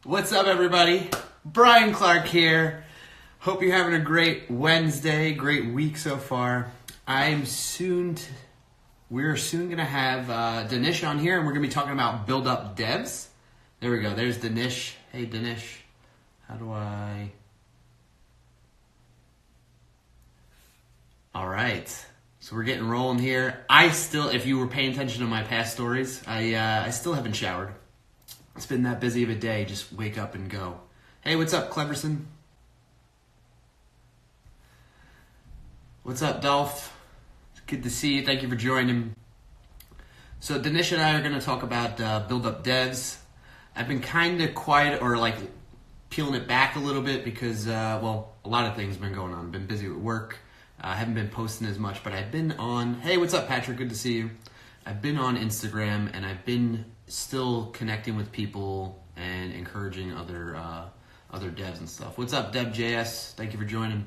What's up, everybody? Brian Clark here. Hope you're having a great Wednesday, great week so far. We're soon gonna have Dhanish on here, and we're gonna be talking about build up devs. There we go. There's Dhanish. Hey, Dhanish. How do I? All right. So we're getting rolling here. If you were paying attention to my past stories, I still haven't showered. It's been that busy of a day, just wake up and go. Hey, what's up, Cleverson? What's up, Dolph? Good to see you. Thank you for joining. So Dhanish and I are going to talk about build up devs. I've been kind of quiet or like peeling it back a little bit because, a lot of things have been going on. I've been busy with work. I haven't been posting as much, but I've been on... Hey, what's up, Patrick? Good to see you. I've been on Instagram, and I've been still connecting with people and encouraging other devs and stuff. What's up, DebJS? Thank you for joining.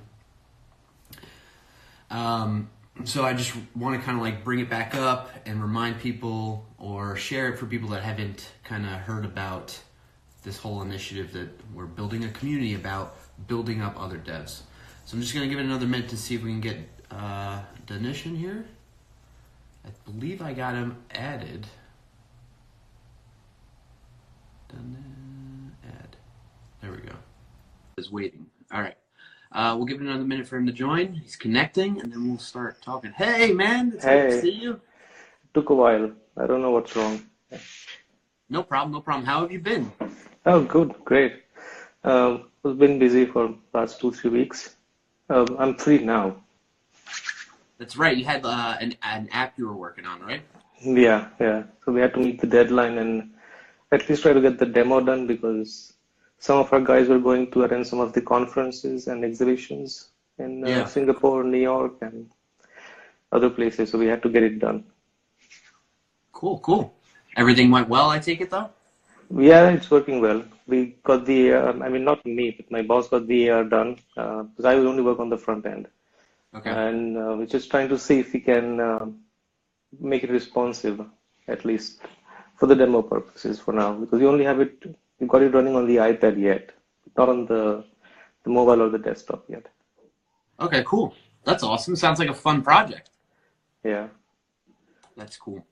So I just want to kind of like bring it back up and remind people or share it for people that haven't kind of heard about this whole initiative that we're building a community about building up other devs. So I'm just going to give it another minute to see if we can get Dhanish in here. I believe I got him added. Add. There we go. Is waiting. All right. We'll give it another minute for him to join. He's connecting, and then we'll start talking. Hey, man. It's good to see you. Took a while. I don't know what's wrong. No problem. No problem. How have you been? Oh, good. Great. I've been busy for last 2-3 weeks. I'm free now. That's right. You had an app you were working on, right? Yeah. So we had to meet the deadline and at least try to get the demo done because some of our guys were going to attend some of the conferences and exhibitions in Singapore, New York, and other places. So we had to get it done. Cool. Everything went well, I take it, though? Yeah, it's working well. We got the, not me, but my boss got the AR done because I will only work on the front end. Okay. And we're just trying to see if we can make it responsive, at least for the demo purposes for now, because we got it running on the iPad yet, not on the mobile or the desktop yet. Okay, cool. That's awesome. Sounds like a fun project. Yeah. That's cool.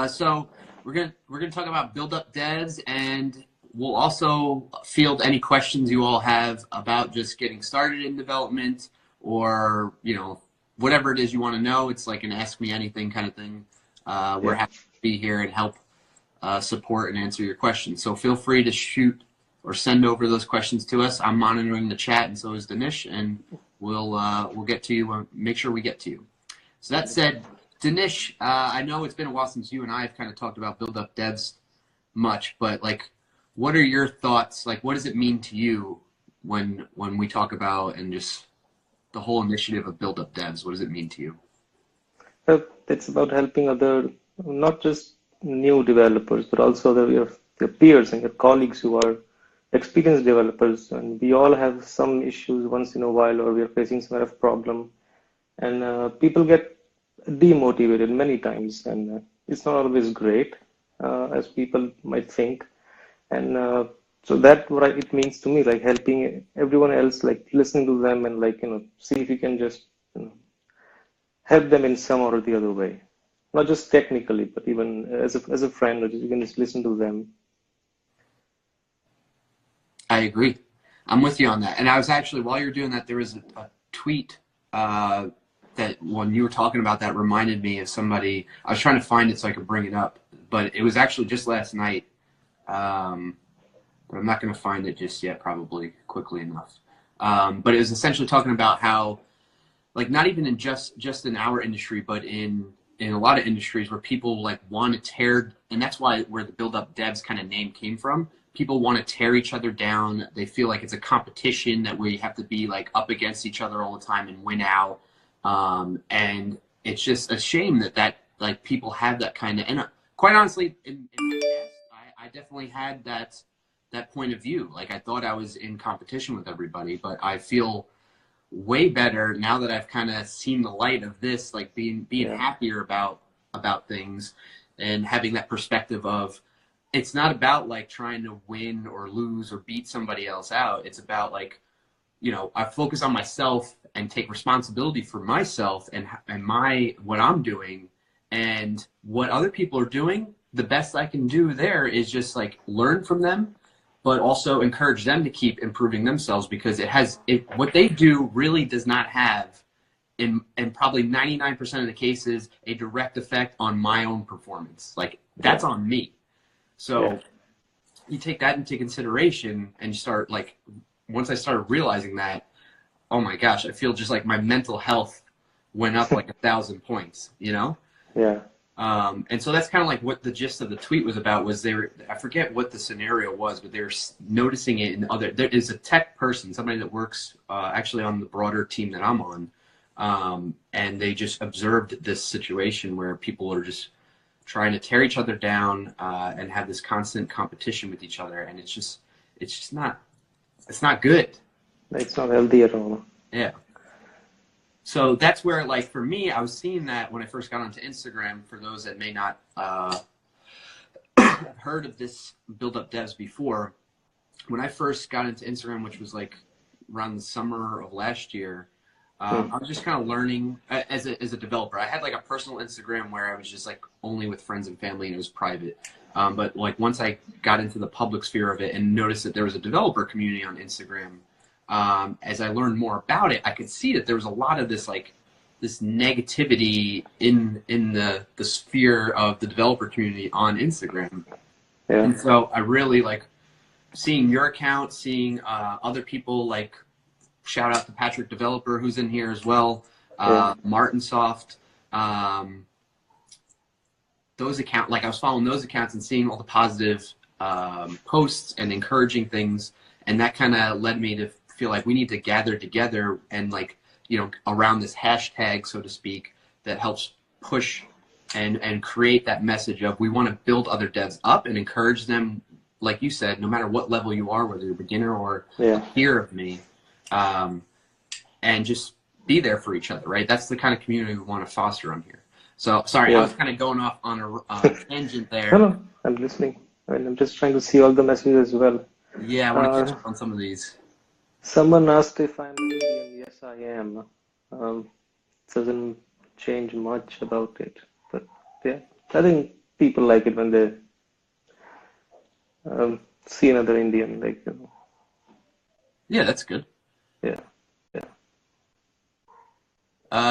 So we're gonna talk about build up devs, and we'll also field any questions you all have about just getting started in development, or whatever it is you want to know. It's like an ask me anything kind of thing. We're happy to be here and help support and answer your questions. So feel free to shoot or send over those questions to us. I'm monitoring the chat, and so is Dhanish, and we'll get to you. Make sure we get to you. So that said, Dhanish, I know it's been a while since you and I have kind of talked about build up devs much, but like, what are your thoughts? Like, what does it mean to you when we talk about and just the whole initiative of build up devs? What does it mean to you? It's about helping other, not just new developers, but also your peers and your colleagues who are experienced developers. And we all have some issues once in a while, or we are facing some kind of problem. And people get demotivated many times, and it's not always great, as people might think. And so that's what it means to me, like helping everyone else, like listening to them and see if you can just help them in some or the other way. Not just technically, but even as a friend, or you can just listen to them. I agree. I'm with you on that. And I was actually, while you're doing that, there was a tweet that when you were talking about that reminded me of somebody. I was trying to find it so I could bring it up, but it was actually just last night. But I'm not going to find it just yet, probably quickly enough. But it was essentially talking about how, like, not even in just in our industry, but in a lot of industries where people like want to tear, and that's where the build up devs kind of name came from. People want to tear each other down. They feel like it's a competition that we have to be like up against each other all the time and win out. And it's just a shame that like people have that kind of, and quite honestly, in the past, I definitely had that point of view. Like I thought I was in competition with everybody, but I feel way better now that I've kind of seen the light of this, like being happier about things and having that perspective of it's not about like trying to win or lose or beat somebody else out. It's about like, you know, I focus on myself and take responsibility for myself and what I'm doing, and what other people are doing. The best I can do there is just like learn from them, but also encourage them to keep improving themselves, because what they do really does not have, in probably 99% of the cases, a direct effect on my own performance. Like that's on me. So you take that into consideration, and you start like, once I started realizing that, oh my gosh, I feel just like my mental health went up like 1,000 points, you know? Yeah. And so that's kind of like what the gist of the tweet was about. Was I forget what the scenario was, but they were noticing it in there is a tech person, somebody that works actually on the broader team that I'm on. And they just observed this situation where people are just trying to tear each other down and have this constant competition with each other. And it's just not, it's not good. It's not healthy at all. Yeah. So that's where, like, for me, I was seeing that when I first got onto Instagram. For those that may not have heard of this Build Up Devs before, when I first got into Instagram, which was like around the summer of last year, I was just kind of learning as a developer. I had like a personal Instagram where I was just like only with friends and family, and it was private. But like once I got into the public sphere of it and noticed that there was a developer community on Instagram, as I learned more about it, I could see that there was a lot of this like this negativity in the sphere of the developer community on Instagram. Yeah. And so I really like seeing your account, seeing other people, like shout out to Patrick Developer, who's in here as well, Martin Soft, those accounts. Like I was following those accounts and seeing all the positive posts and encouraging things, and that kind of led me to feel like we need to gather together and, like, you know, around this hashtag, so to speak, that helps push and create that message of we want to build other devs up and encourage them, like you said, no matter what level you are, whether you're a beginner or a peer of me, and just be there for each other, right? That's the kind of community we want to foster on here. So, sorry, I was kind of going off on a tangent there. No, I'm listening. I mean, I'm just trying to see all the messages as well. Yeah, I want to catch up on some of these. Someone asked if I'm Indian. Yes, I am. Doesn't change much about it, but yeah, I think people like it when they see another Indian, like, you know. Yeah, that's good. Yeah.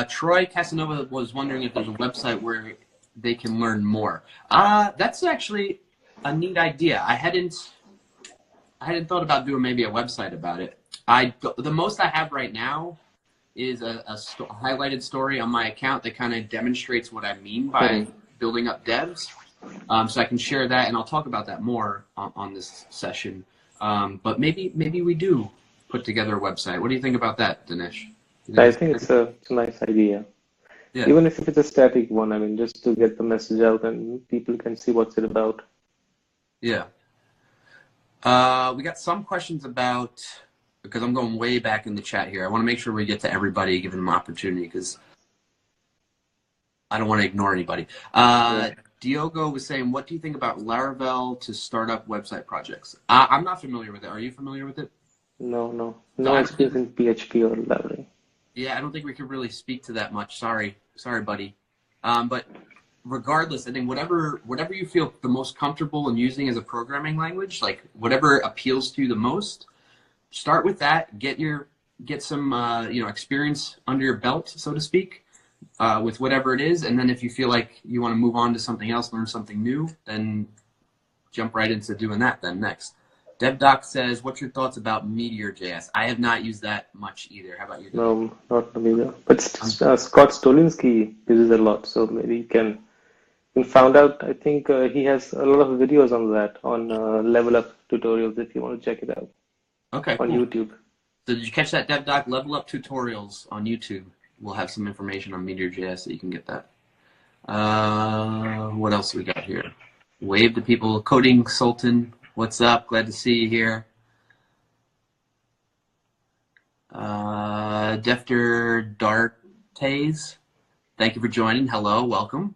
Troy Casanova was wondering if there's a website where they can learn more. That's actually a neat idea. I hadn't thought about doing maybe a website about it. The most I have right now is a highlighted story on my account that kind of demonstrates what I mean by building up devs. So I can share that, and I'll talk about that more on this session. But maybe we do put together a website. What do you think about that, Dhanish? I think it's a nice idea. Yeah. Even if it's a static one, I mean, just to get the message out and people can see what's it about. Yeah. We got some questions about, because I'm going way back in the chat here. I want to make sure we get to everybody, give them an opportunity, because I don't want to ignore anybody. Diogo was saying, what do you think about Laravel to start up website projects? I'm not familiar with it. Are you familiar with it? No experience in PHP or Laravel. Yeah, I don't think we could really speak to that much. Sorry, buddy. But regardless, I think whatever you feel the most comfortable in using as a programming language, like whatever appeals to you the most, start with that. Get some experience under your belt, so to speak, with whatever it is, and then if you feel like you want to move on to something else, learn something new, then jump right into doing that then next. DevDoc says, what's your thoughts about Meteor.js? I have not used that much either. How about you? No, not Meteor. But Scott Stolinsky uses a lot, so maybe you can find out. I think he has a lot of videos on that, on Level Up tutorials, if you want to check it out. Okay, on YouTube. So did you catch that, DevDoc? Level Up tutorials on YouTube. We'll have some information on Meteor.js so you can get that. What else we got here? Wave to people. Coding Sultan. What's up? Glad to see you here. Defter Dartes, thank you for joining. Hello, welcome.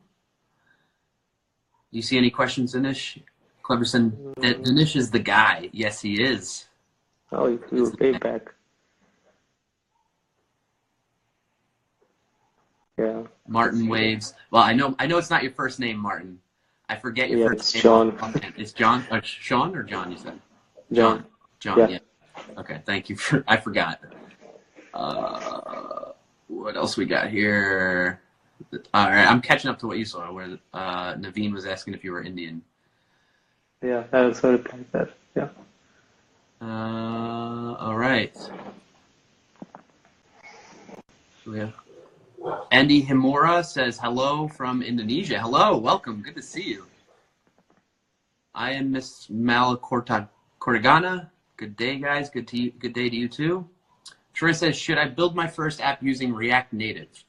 Do you see any questions, Dhanish? Cleverson, Dhanish is the guy. Yes, he is. Oh, you way back. Yeah. Martin waves. Well, I know it's not your first name, Martin. I forget your first it's name. John. It's John, Sean or John, you said? John. John, yeah. Okay, thank you I forgot. What else we got here? All right, I'm catching up to what you saw, where Naveen was asking if you were Indian. Yeah, I also replied that. Yeah. All right. Yeah. Andy Himura says hello from Indonesia. Hello, welcome. Good to see you. I am Miss Cortagana. Good day, guys. Good day to you too. Troy says, should I build my first app using React Native?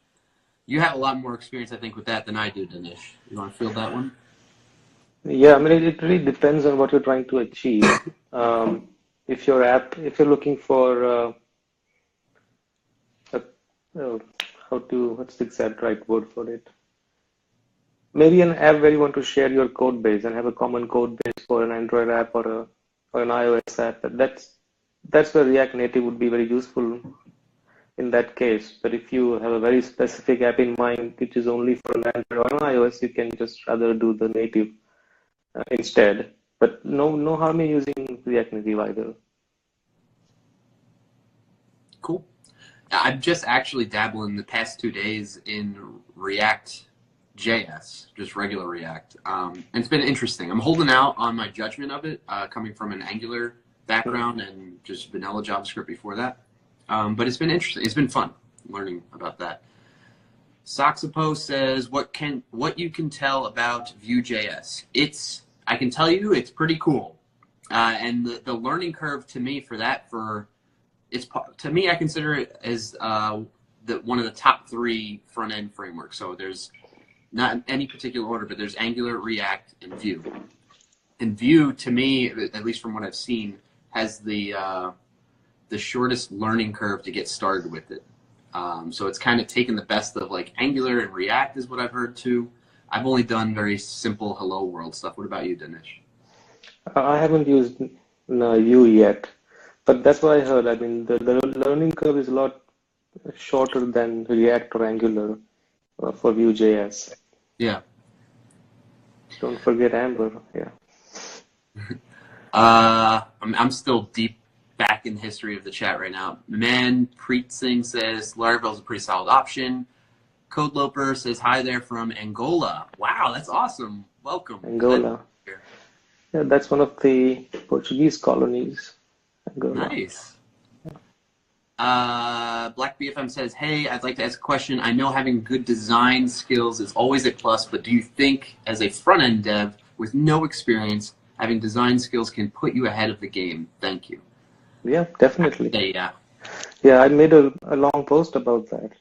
You have a lot more experience, I think, with that than I do, Dhanish. You want to field that one? Yeah, I mean, it really depends on what you're trying to achieve. If you're looking for what's the exact right word for it? Maybe an app where you want to share your code base and have a common code base for an Android app or an iOS app. That's where React Native would be very useful in that case. But if you have a very specific app in mind, which is only for an Android or an iOS, you can just rather do the native instead. But no harm in using React Native either. Cool. I've just actually dabbled in the past 2 days in React JS, just regular React. And it's been interesting. I'm holding out on my judgment of it, coming from an Angular background and just vanilla JavaScript before that. But it's been interesting. It's been fun learning about that. Soxapo says, what you can tell about Vue.js? I can tell you it's pretty cool. And the learning curve to me for that, to me, I consider it as one of the top 3 front-end frameworks. So there's not in any particular order, but there's Angular, React, and Vue. And Vue, to me, at least from what I've seen, has the shortest learning curve to get started with it. So it's kind of taken the best of like Angular and React is what I've heard too. I've only done very simple hello world stuff. What about you, Dhanish? I haven't used Vue yet, but that's what I heard. I mean, the learning curve is a lot shorter than React or Angular for Vue.js. Yeah. Don't forget Amber. Yeah. I'm still deep back in the history of the chat right now. Preet Singh says Laravel is a pretty solid option. CodeLoper says hi there from Angola. Wow, that's awesome. Welcome. Angola. Yeah, that's one of the Portuguese colonies. Angola. Nice. Black BFM says, hey, I'd like to ask a question. I know having good design skills is always a plus, but do you think as a front-end dev with no experience, having design skills can put you ahead of the game? Thank you. Yeah, definitely. Yeah. Yeah, I made a long post about that.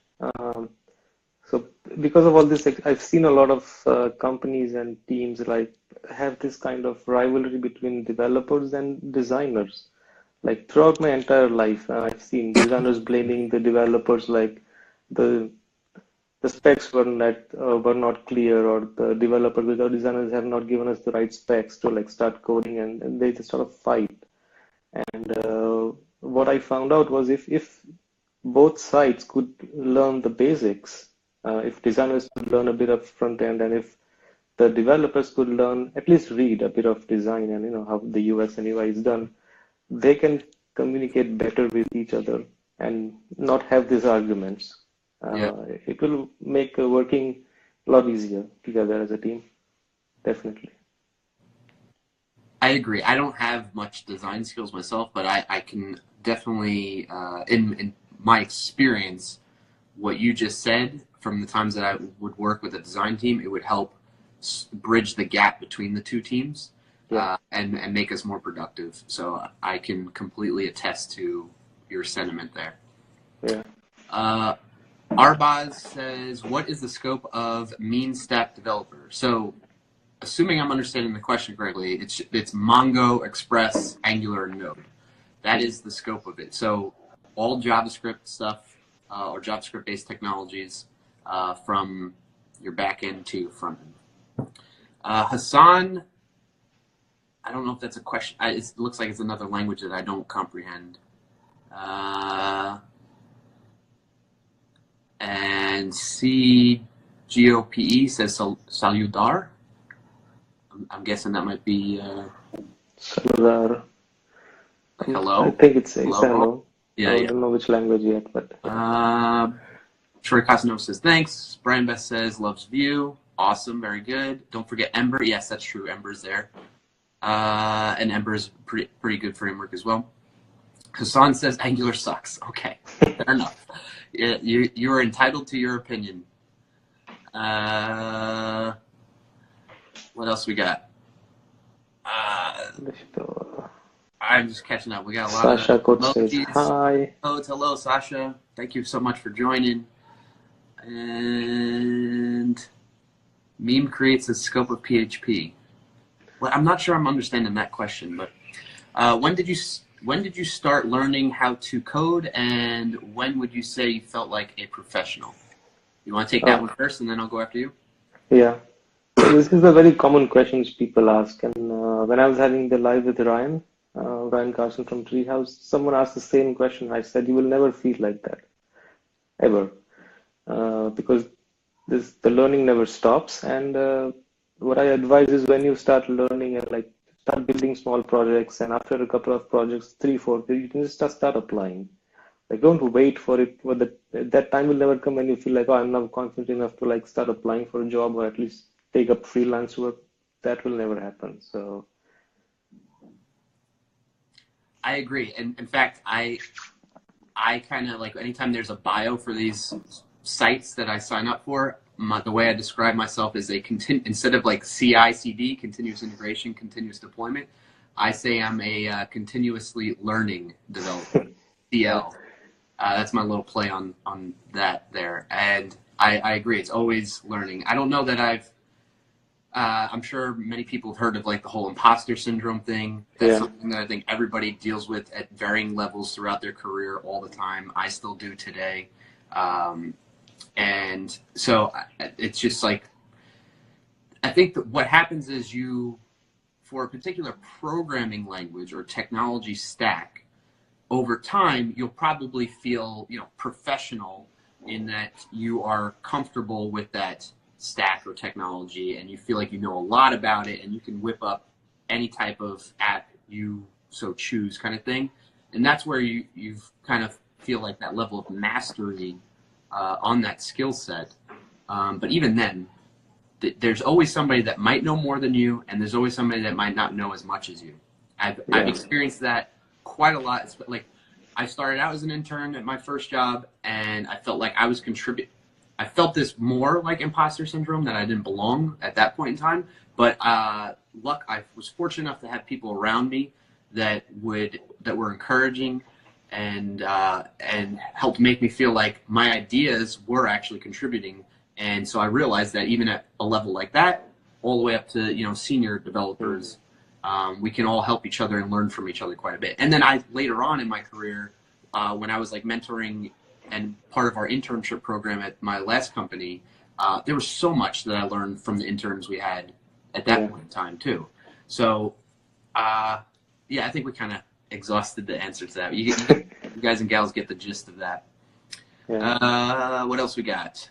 So because of all this, I've seen a lot of companies and teams like have this kind of rivalry between developers and designers. Like throughout my entire life, I've seen designers blaming the developers, like the specs were not clear, or the developers or designers have not given us the right specs to like start coding, and they just sort of fight. And what I found out was if both sides could learn the basics, if designers could learn a bit of front end, and if the developers could learn, at least read a bit of design and how the UX and UI is done, they can communicate better with each other and not have these arguments. It will make working a lot easier together as a team. Definitely. I agree. I don't have much design skills myself, but I can definitely, in my experience, what you just said, from the times that I would work with a design team, it would help bridge the gap between the two teams. And make us more productive. So I can completely attest to your sentiment there. Yeah. Arbaz says, what is the scope of mean stack developer? So assuming I'm understanding the question correctly, it's Mongo, Express, Angular, and Node. That is the scope of it. So all JavaScript stuff or JavaScript-based technologies from your back end to your front end. Hassan I don't know if that's a question. It looks like it's another language that I don't comprehend. And CGOPE says saludar. I'm guessing that might be Saludar. hello. I think it's hello. hello. Yeah, I don't know which language yet, but. Troy Casanova says thanks. Brian Best says loves Vue. Awesome, very good. Don't forget Ember. Yes, that's true. Ember's there. And Ember's pretty good framework as well. Hassan says Angular sucks. Okay, fair enough. You are entitled to your opinion. What else we got? I'm just catching up. We got a lot Sasha of Coach says hi. Hello, Sasha. Thank you so much for joining. And meme creates a scope of PHP. Well, I'm not sure I'm understanding that question, but when did you start learning how to code, and when would you say you felt like a professional? You want to take that one first, and then I'll go after you? Yeah. This is a very common question people ask, and when I was having the live with Ryan Carson from Treehouse, someone asked the same question. I said, you will never feel like that, ever, because the learning never stops. And what I advise is when you start learning and like start building small projects, and after a couple of projects, 3, 4, you can just start applying. Like, don't wait for it. That time will never come when you feel like, oh, I'm not confident enough to like start applying for a job or at least take up freelance work. That will never happen. So I agree. And in fact, I kind of like anytime there's a bio for these sites that I sign up for, the way I describe myself is instead of like CI/CD, continuous integration, continuous deployment, I say I'm a continuously learning developer, CL. That's my little play on that there. And I agree. It's always learning. I don't know that I'm sure many people have heard of like the whole imposter syndrome thing. That's something that I think everybody deals with at varying levels throughout their career all the time. I still do today. And so it's just like, I think that what happens is for a particular programming language or technology stack, over time, you'll probably feel, professional in that you are comfortable with that stack or technology, and you feel like you know a lot about it, and you can whip up any type of app you so choose, kind of thing. And that's where you've kind of feel like that level of mastery on that skill set. But even then, there's always somebody that might know more than you, and there's always somebody that might not know as much as you. I've experienced that quite a lot. It's like I started out as an intern at my first job, and I felt like I was contributing. I felt this more like imposter syndrome, that I didn't belong at that point in time. But I was fortunate enough to have people around me that were encouraging and helped make me feel like my ideas were actually contributing. And so I realized that even at a level like that, all the way up to senior developers, we can all help each other and learn from each other quite a bit. And then later on in my career, when I was like mentoring and part of our internship program at my last company, there was so much that I learned from the interns we had at that point in time too. So I think we kind of exhausted the answer to that. You guys and gals get the gist of that. What else we got?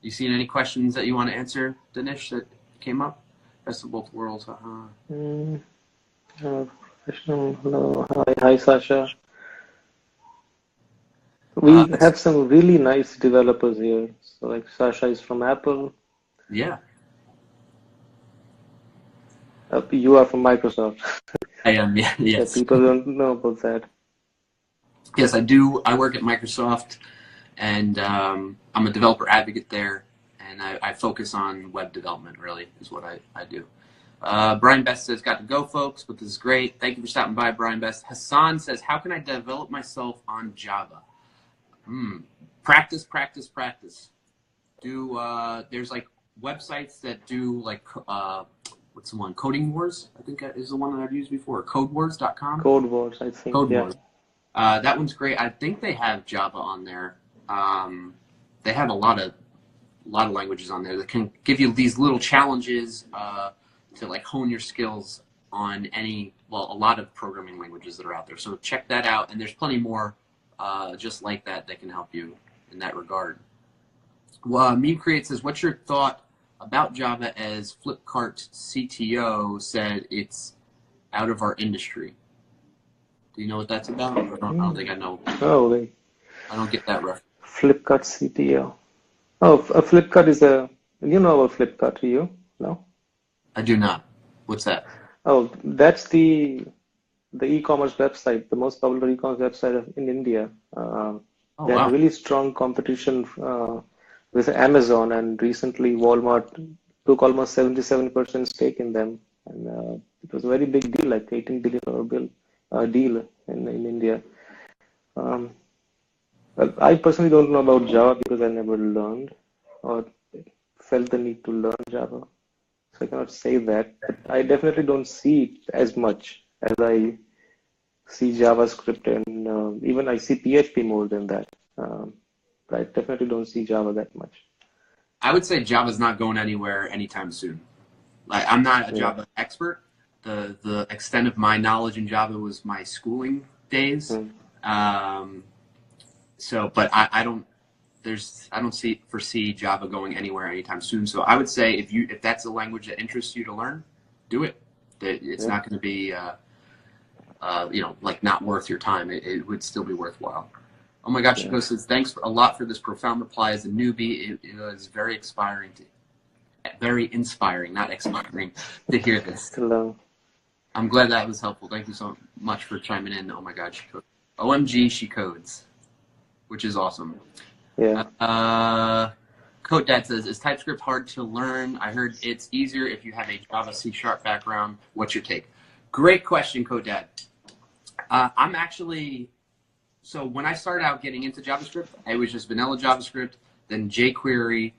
You seen any questions that you want to answer, Dhanish, that came up? Best of both worlds. Hello. Hi, Sasha. We have some really nice developers here. So like Sasha is from Apple. Yeah. You are from Microsoft. I am, yes. Yeah, people don't know about that. Yes, I do. I work at Microsoft, and I'm a developer advocate there, and I focus on web development, really, is what I do. Brian Best says, got to go, folks, but this is great. Thank you for stopping by, Brian Best. Hassan says, how can I develop myself on Java? Practice. There's like websites that do like, what's the one? Coding Wars, I think is the one that I've used before. Codewars.com. Code Wars, I think. Code Wars. That one's great. I think they have Java on there. They have a lot of languages on there that can give you these little challenges to like hone your skills on a lot of programming languages that are out there. So check that out, and there's plenty more just like that can help you in that regard. Well, Meme Create says, what's your thought about Java as Flipkart CTO said it's out of our industry? Do you know what that's about? I don't think I know. Oh, I don't get that reference. Flipkart CTO. Oh, Flipkart is you know about Flipkart, do you? No? I do not. What's that? Oh, that's the e-commerce website, the most popular e-commerce website in India. They have really strong competition with Amazon, and recently Walmart took almost 77% stake in them, and it was a very big deal, like $18 billion deal in India. I personally don't know about Java because I never learned or felt the need to learn Java, so I cannot say that. But I definitely don't see it as much as I see JavaScript, and even I see PHP more than that. But I definitely don't see Java that much. I would say Java's not going anywhere anytime soon. Like, I'm not a Java expert. The extent of my knowledge in Java was my schooling days. But I don't foresee Java going anywhere anytime soon. So I would say if that's a language that interests you to learn, do it. It's not going to be like not worth your time. It would still be worthwhile. Oh my gosh, Chico says, thanks a lot for this profound reply. As a newbie, it was very inspiring, not expiring, to hear this. Hello. I'm glad that was helpful. Thank you so much for chiming in. Oh my God, she codes. OMG, she codes, which is awesome. Yeah. Code Dad says, is TypeScript hard to learn? I heard it's easier if you have a Java C# background. What's your take? Great question, Code Dad. So when I started out getting into JavaScript, it was just vanilla JavaScript, then jQuery,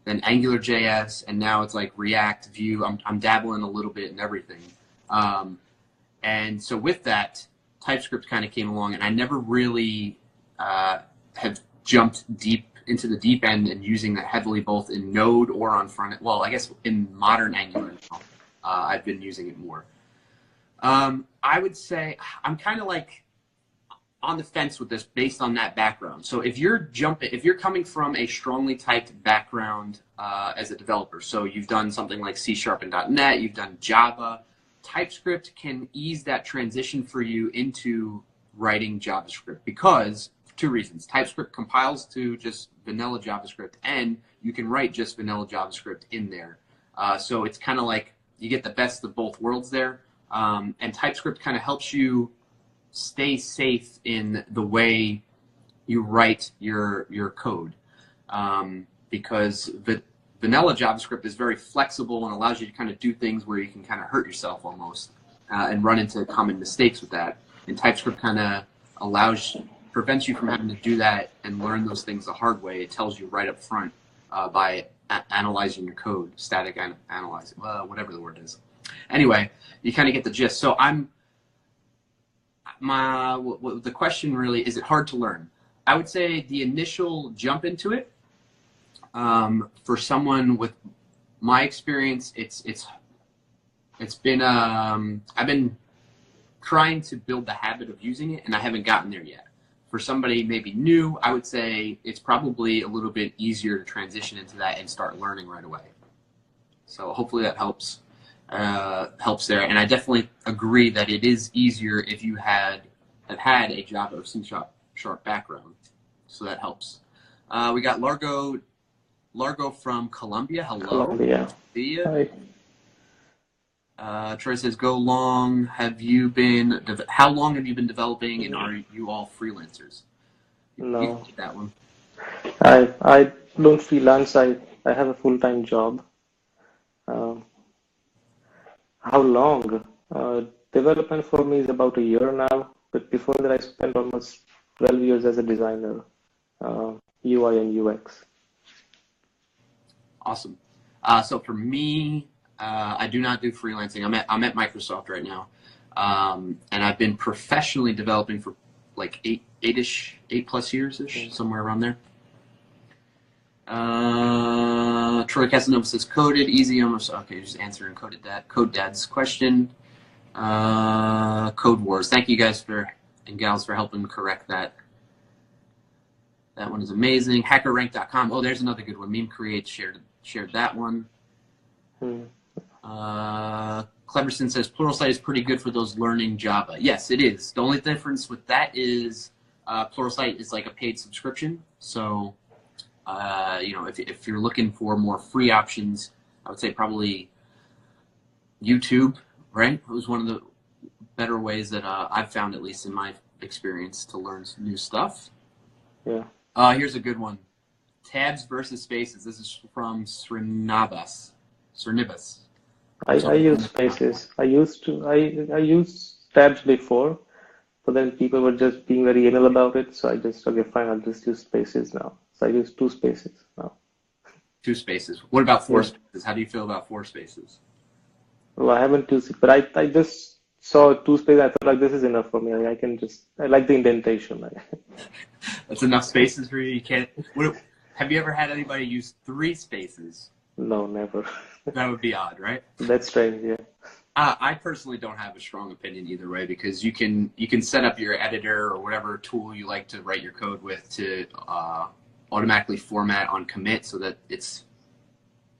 then AngularJS, and now it's like React, Vue. I'm dabbling a little bit in everything. And so with that, TypeScript kind of came along, and I never really have jumped deep into the deep end and using that heavily both in Node or on front end. Well, I guess in modern Angular now, I've been using it more. I would say I'm kind of like on the fence with this based on that background. So if you're coming from a strongly typed background as a developer, so you've done something like C# and .NET, you've done Java, TypeScript can ease that transition for you into writing JavaScript because two reasons. TypeScript compiles to just vanilla JavaScript, and you can write just vanilla JavaScript in there. So it's kind of like you get the best of both worlds there. And TypeScript kind of helps you stay safe in the way you write your code, because vanilla JavaScript is very flexible and allows you to kind of do things where you can kind of hurt yourself almost and run into common mistakes with that. And TypeScript kind of prevents you from having to do that and learn those things the hard way. It tells you right up front by analyzing your code, static analyzing, whatever the word is. Anyway, you kind of get the gist. So the question really, is it hard to learn? I would say the initial jump into it, for someone with my experience, it's been, I've been trying to build the habit of using it, and I haven't gotten there yet. For somebody maybe new, I would say it's probably a little bit easier to transition into that and start learning right away. So hopefully that helps there. And I definitely agree that it is easier if you have had a Java or C# background. So that helps. We got Largo from Colombia. Hello. Colombia. Hi. Troy says, how long have you been developing, and are you all freelancers? No. You can take that one. I don't freelance. I have a full-time job. How long? Development for me is about a year now, but before that I spent almost 12 years as a designer, UI and UX. Awesome. So for me, I do not do freelancing. I'm at Microsoft right now, and I've been professionally developing for like 8+ years-ish, somewhere around there. Troy Casanova says, coded, easy, almost. Okay, just answering Code Dad's question. Code Wars. Thank you guys and gals for helping correct that. That one is amazing. HackerRank.com. Oh, there's another good one. Meme Create shared that one. Cleverson says Pluralsight is pretty good for those learning Java. Yes, it is. The only difference with that is Pluralsight is like a paid subscription. So, if you're looking for more free options, I would say probably YouTube, right? It was one of the better ways that I've found, at least in my experience, to learn some new stuff. Yeah. Here's a good one. Tabs versus spaces. This is from Srinivas. I use spaces. I used tabs before, but then people were just being very anal about it. So I just, okay, fine, I'll just use spaces now. So I use 2 spaces now. 2 spaces. What about 4 spaces? How do you feel about 4 spaces? Well, I haven't used it, but I just saw 2 spaces. I thought, like, this is enough for me. I like the indentation. That's enough spaces for you. You can't. Have you ever had anybody use 3 spaces? No, never. That would be odd, right? That's strange, yeah. I personally don't have a strong opinion either way, because you can set up your editor or whatever tool you like to write your code with to automatically format on commit so that it's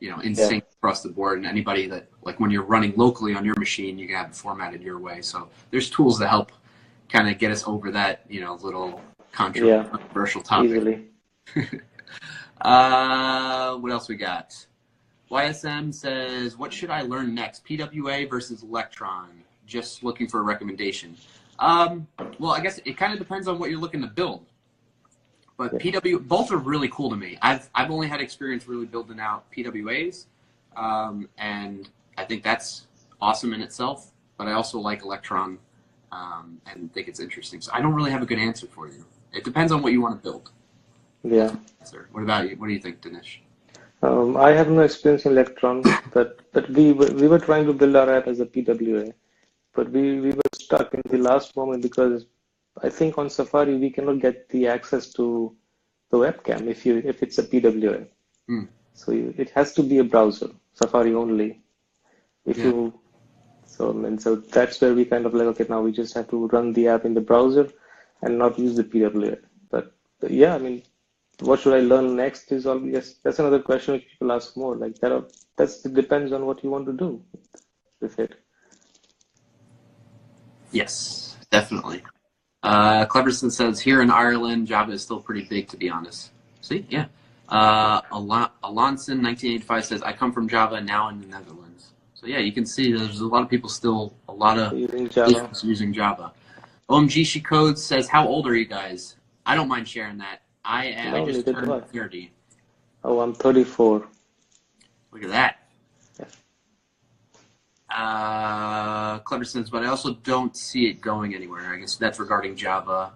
in sync across the board, and anybody that, like, when you're running locally on your machine, you can have it formatted your way. So there's tools that help kind of get us over that little controversial topic. Easily. What else we got? YSM says, what should I learn next? PWA versus Electron. Just looking for a recommendation. Well, I guess it kind of depends on what you're looking to build. But both are really cool to me. I've only had experience really building out PWAs, and I think that's awesome in itself. But I also like Electron and think it's interesting. So I don't really have a good answer for you. It depends on what you want to build. Yeah. What about you? What do you think, Dhanish? I have no experience in Electron, but we were trying to build our app as a PWA, but we were stuck in the last moment because I think on Safari we cannot get the access to the webcam if it's a PWA. So it has to be a browser, Safari only. So that's where we kind of like, okay, now we just have to run the app in the browser and not use the PWA. But yeah, I mean, what should I learn next is always, that's another question which people ask more. Like that depends on what you want to do with it. Yes, definitely. Cleverson says, here in Ireland, Java is still pretty big, to be honest. See, yeah. Alonson 1985 says, I come from Java, now in the Netherlands. So yeah, you can see there's a lot of people still, a lot of using Java. OMG She Codes says, how old are you guys? I don't mind sharing that. I just turned 30. Oh, I'm 34. Look at that. Clever says, but I also don't see it going anywhere. I guess that's regarding Java.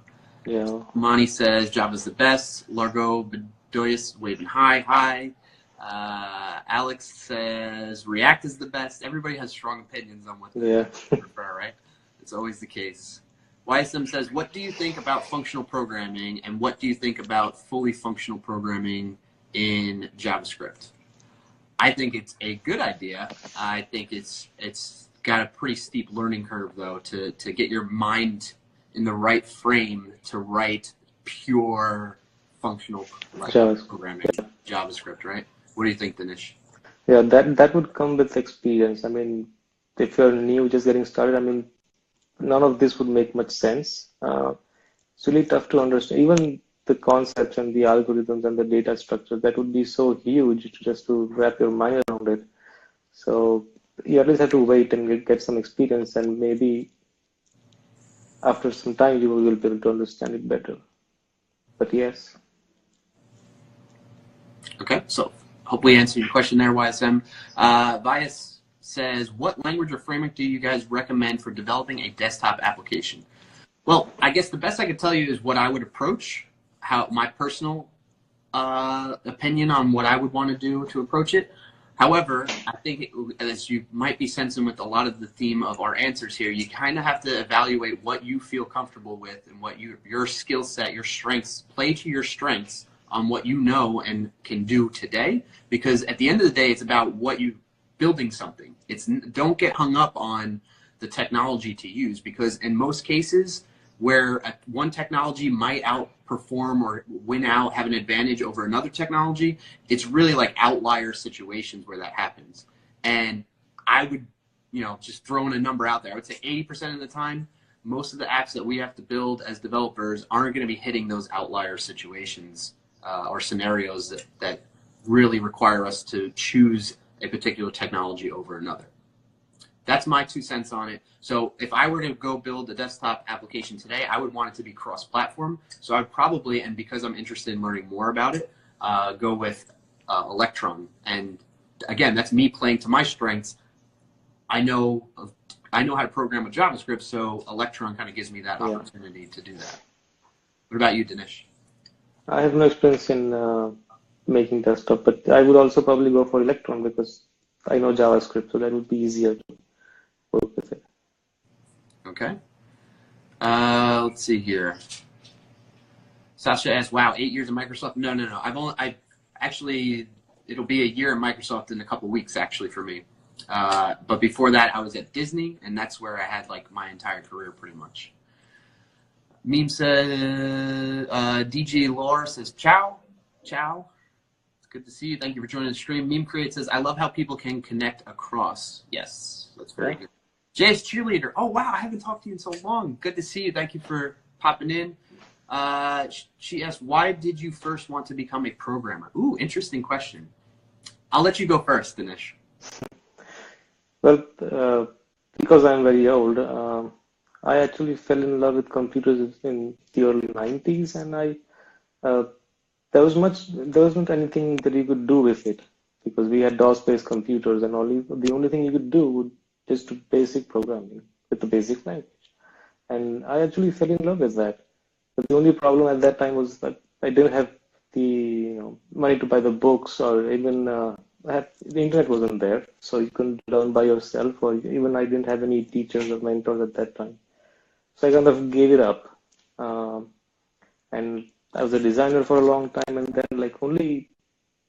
Yeah. Monty says, Java's the best. Largo Bedoyas waving hi. Alex says, React is the best. Everybody has strong opinions on what they prefer, right? It's always the case. YSM says, what do you think about functional programming, and what do you think about fully functional programming in JavaScript? I think it's a good idea. I think it's got a pretty steep learning curve, though, to get your mind in the right frame to write pure functional programming, JavaScript, right? What do you think, Dhanish? Yeah, that would come with experience. I mean, if you're new, just getting started, I mean, none of this would make much sense. It's really tough to understand. Even the concepts and the algorithms and the data structure, that would be so huge just to wrap your mind around it. So you at least have to wait and get some experience, and maybe after some time you will be able to understand it better. But yes. Okay, so hopefully answer your question there, YSM. Vias says, what language or framework do you guys recommend for developing a desktop application? Well, I guess the best I could tell you is what I would approach, how my personal opinion on what I would want to do to approach it. However, I think, as you might be sensing with a lot of the theme of our answers here, you kind of have to evaluate what you feel comfortable with and what your skill set, your strengths, play to your strengths on what you know and can do today. Because at the end of the day, it's about what you building something. Don't get hung up on the technology to use, because in most cases where one technology might outperform or win out, have an advantage over another technology, it's really like outlier situations where that happens. And I would, just throwing a number out there, I would say 80% of the time, most of the apps that we have to build as developers aren't going to be hitting those outlier situations or scenarios that really require us to choose a particular technology over another. That's my 2 cents on it. So if I were to go build a desktop application today, I would want it to be cross-platform. So I'd probably, and because I'm interested in learning more about it, go with Electron. And again, that's me playing to my strengths. I know how to program with JavaScript, so Electron kind of gives me that opportunity to do that. What about you, Dhanish? I have no experience in making desktop, but I would also probably go for Electron because I know JavaScript, so that would be easier to work with it. Okay. Let's see here. Sasha asked, "Wow, 8 years in Microsoft?" No. I actually, it'll be a year in Microsoft in a couple weeks, actually, for me. But before that, I was at Disney, and that's where I had like my entire career pretty much. Meme said, DJ Lore says, "Ciao. It's good to see you. Thank you for joining the stream." Meme Create says, "I love how people can connect across." Yes, that's very good. JS Cheerleader. Oh, wow. I haven't talked to you in so long. Good to see you. Thank you for popping in. She asked, "Why did you first want to become a programmer?" Ooh, interesting question. I'll let you go first, Dhanish. Well, because I'm very old, I actually fell in love with computers in the early 90s, and there wasn't anything that you could do with it because we had DOS-based computers, and the only thing you could do is to basic programming with the basic language. And I actually fell in love with that. But the only problem at that time was that I didn't have the money to buy the books, or even the internet wasn't there, so you couldn't learn by yourself, or even I didn't have any teachers or mentors at that time. So I kind of gave it up. And I was a designer for a long time, and then like only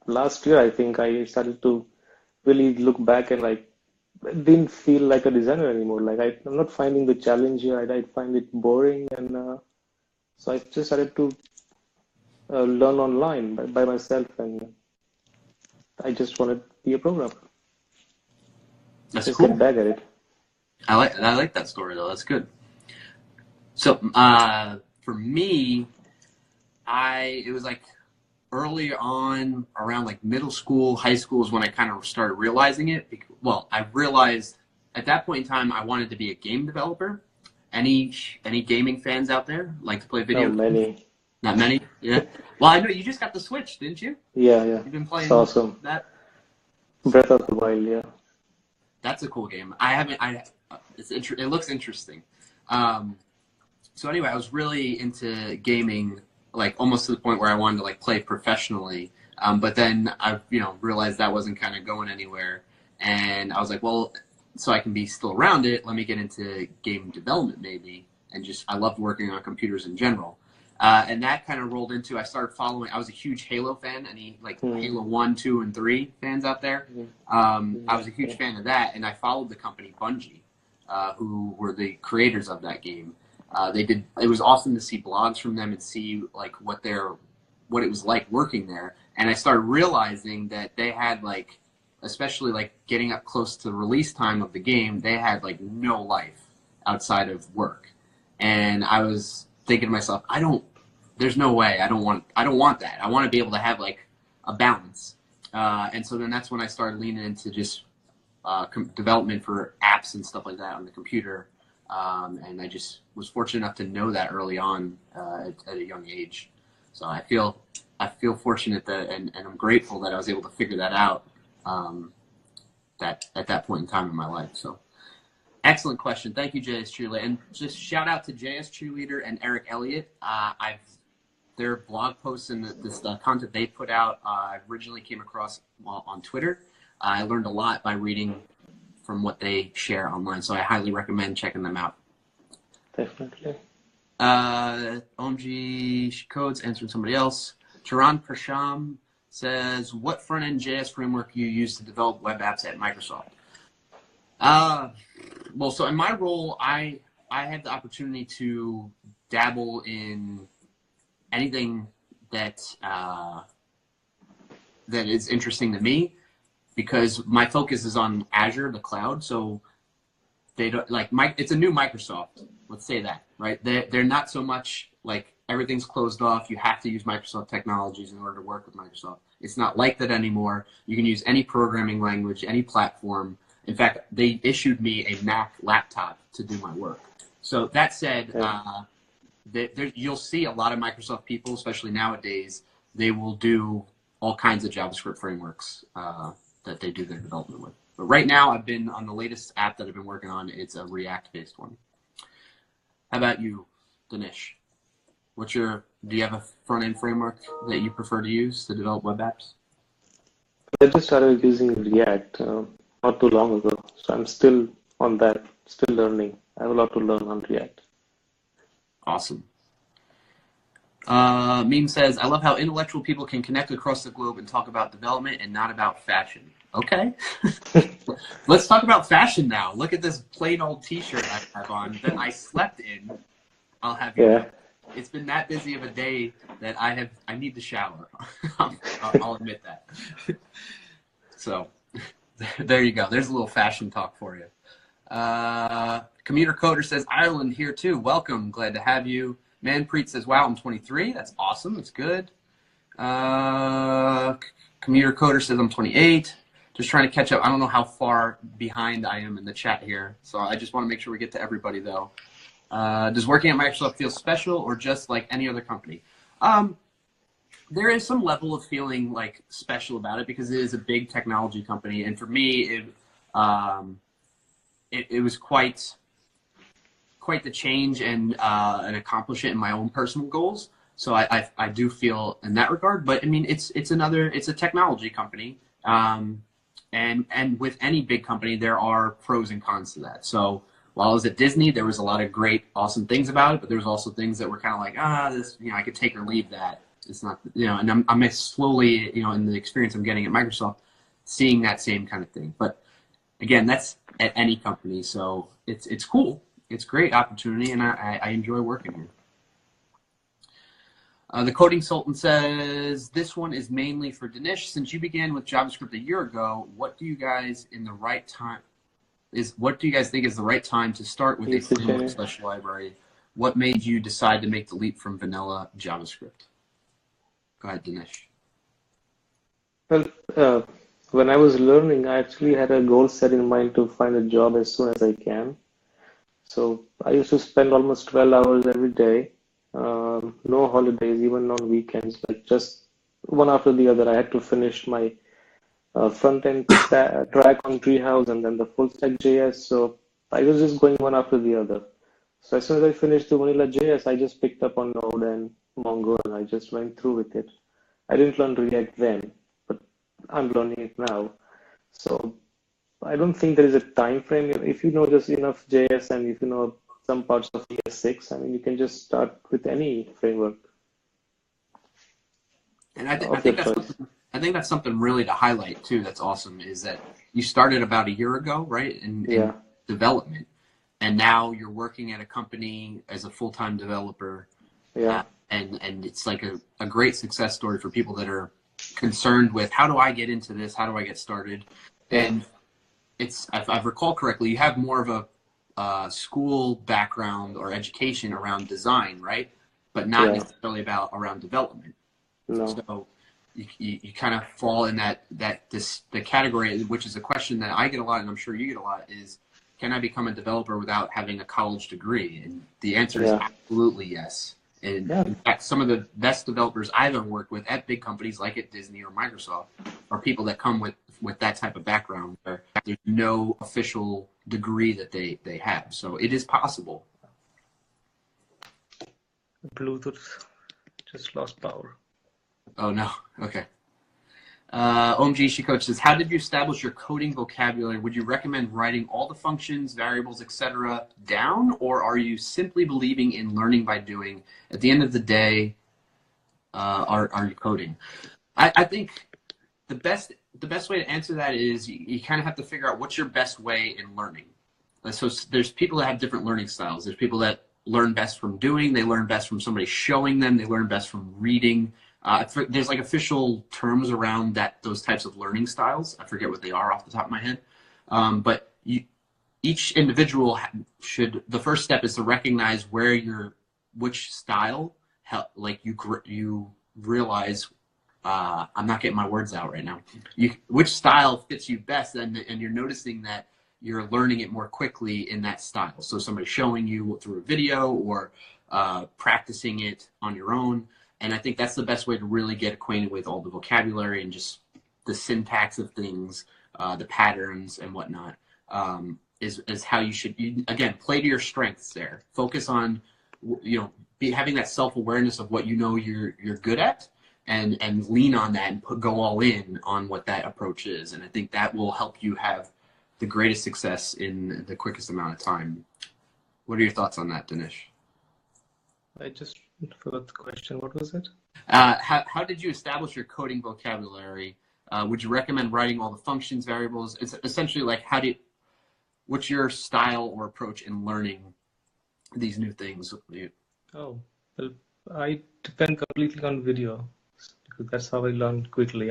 last year, I think I started to really look back and like didn't feel like a designer anymore. Like I'm not finding the challenge here. I find it boring, and so I just started to learn online by myself, and I just wanted to be a programmer. That's just cool. Get back at it. I like that story though. That's good. So for me, it was like early on, around like middle school, high school is when I kind of started realizing it. Well, I realized at that point in time I wanted to be a game developer. Any gaming fans out there like to play video? Not many. Not many? Yeah. Well, I know you just got the Switch, didn't you? Yeah. You've been playing it's awesome. that? Breath of the Wild, yeah. That's a cool game. It looks interesting. So anyway, I was really into gaming, like almost to the point where I wanted to like play professionally. But then I, realized that wasn't kind of going anywhere, and I was like, well, so I can be still around it, let me get into game development maybe, and I loved working on computers in general. And that kind of rolled into, I started following, I was a huge Halo fan, any like Halo 1, 2, and 3 fans out there? I was a huge fan of that, and I followed the company Bungie, who were the creators of that game. It was awesome to see blogs from them and see like what it was like working there. And I started realizing that they had like, especially like getting up close to the release time of the game, they had like no life outside of work. And I was thinking to myself, there's no way, I don't want that. I want to be able to have like a balance. And so then that's when I started leaning into just development for apps and stuff like that on the computer. And I just was fortunate enough to know that early on at a young age. So I feel fortunate that, and I'm grateful that I was able to figure that out at that point in time in my life. So excellent question. Thank you, JS Cheerleader. And just shout out to JS Cheerleader and Eric Elliott. Their blog posts and this content they put out, I originally came across on Twitter. I learned a lot by reading from what they share online, so I highly recommend checking them out. Definitely. OMG Codes answering somebody else. Charan Prasham says, "What front-end JS framework you use to develop web apps at Microsoft?" Well, so in my role, I had the opportunity to dabble in anything that that is interesting to me, because my focus is on Azure, the cloud. So they don't like it's a new Microsoft. Let's say that, right? They're not so much like everything's closed off. You have to use Microsoft technologies in order to work with Microsoft. It's not like that anymore. You can use any programming language, any platform. In fact, they issued me a Mac laptop to do my work. So that said, you'll see a lot of Microsoft people, especially nowadays, they will do all kinds of JavaScript frameworks that they do their development with. But right now, I've been on the latest app that I've been working on. It's a React-based one. How about you, Dhanish? Do you have a front-end framework that you prefer to use to develop web apps? I just started using React not too long ago, so I'm still on that, still learning. I have a lot to learn on React. Awesome. Meme says, I love how intellectual people can connect across the globe and talk about development and not about fashion. Okay. Let's talk about fashion now. Look at this plain old t-shirt I have on that I slept in. I'll have you know. It's been that busy of a day that I need to shower. I'll admit that. So there you go. There's a little fashion talk for you. Commuter Coder says, Ireland here too. Welcome. Glad to have you. Manpreet says, wow, I'm 23. That's awesome. That's good. Commuter Coder says, I'm 28. Just trying to catch up. I don't know how far behind I am in the chat here. So I just want to make sure we get to everybody, though. Does working at Microsoft feel special or just like any other company? There is some level of feeling like special about it because it is a big technology company. And for me, it was quite the change and an accomplishment in my own personal goals. So I do feel in that regard. But I mean, it's a technology company. And with any big company, there are pros and cons to that. So while I was at Disney, there was a lot of great, awesome things about it, but there was also things that were kind of like, this, I could take or leave that. It's not, and I'm slowly, in the experience I'm getting at Microsoft, seeing that same kind of thing. But again, that's at any company, so it's cool. It's a great opportunity, and I enjoy working here. The Coding Sultan says, this one is mainly for Dhanish. Since you began with JavaScript a year ago, what do you guys think is the right time to start with a framework / library? What made you decide to make the leap from vanilla JavaScript? Go ahead, Dhanish. Well, when I was learning, I actually had a goal set in mind to find a job as soon as I can. So I used to spend almost 12 hours every day, no holidays, even on weekends, like just one after the other. I had to finish my front-end track on Treehouse and then the full-stack JS. So I was just going one after the other. So as soon as I finished the vanilla JS, I just picked up on Node and Mongo, and I just went through with it. I didn't learn React then, but I'm learning it now. So I don't think there is a time frame. If you know just enough JS and if you know some parts of ES6, I mean, you can just start with any framework. And I think that's something really to highlight too. That's awesome. Is that you started about a year ago, right? In development, and now you're working at a company as a full-time developer. Yeah. And it's like a great success story for people that are concerned with how do I get into this? How do I get started? And if I recall correctly, you have more of a school background or education around design, right? But not necessarily around development. No. So you kind of fall in the category, which is a question that I get a lot, and I'm sure you get a lot, is can I become a developer without having a college degree? And the answer is absolutely yes. And in fact, some of the best developers I've ever worked with at big companies like at Disney or Microsoft are people that come with that type of background where there's no official degree that they have. So it is possible. Bluetooth just lost power. Oh, no. Okay. OMG Shikoch says, how did you establish your coding vocabulary? Would you recommend writing all the functions, variables, etc. down, or are you simply believing in learning by doing? At the end of the day, are you coding? I think the best the best way to answer that is you kind of have to figure out what's your best way in learning. So there's people that have different learning styles. There's people that learn best from doing. They learn best from somebody showing them. They learn best from reading. There's like official terms around those types of learning styles. I forget what they are off the top of my head. But each individual the first step is to recognize which style, like you realize, I'm not getting my words out right now. Which style fits you best, and you're noticing that you're learning it more quickly in that style. So somebody showing you through a video or practicing it on your own. And I think that's the best way to really get acquainted with all the vocabulary and just the syntax of things, the patterns and whatnot, is how you should, again, play to your strengths there. Focus on, having that self-awareness of what you're good at, and lean on that and go all in on what that approach is. And I think that will help you have the greatest success in the quickest amount of time. What are your thoughts on that, Dhanish? I just forgot the question. What was it? How did you establish your coding vocabulary? Would you recommend writing all the functions, variables? It's essentially like, what's your style or approach in learning these new things? Oh, well, I depend completely on video, because that's how I learn quickly.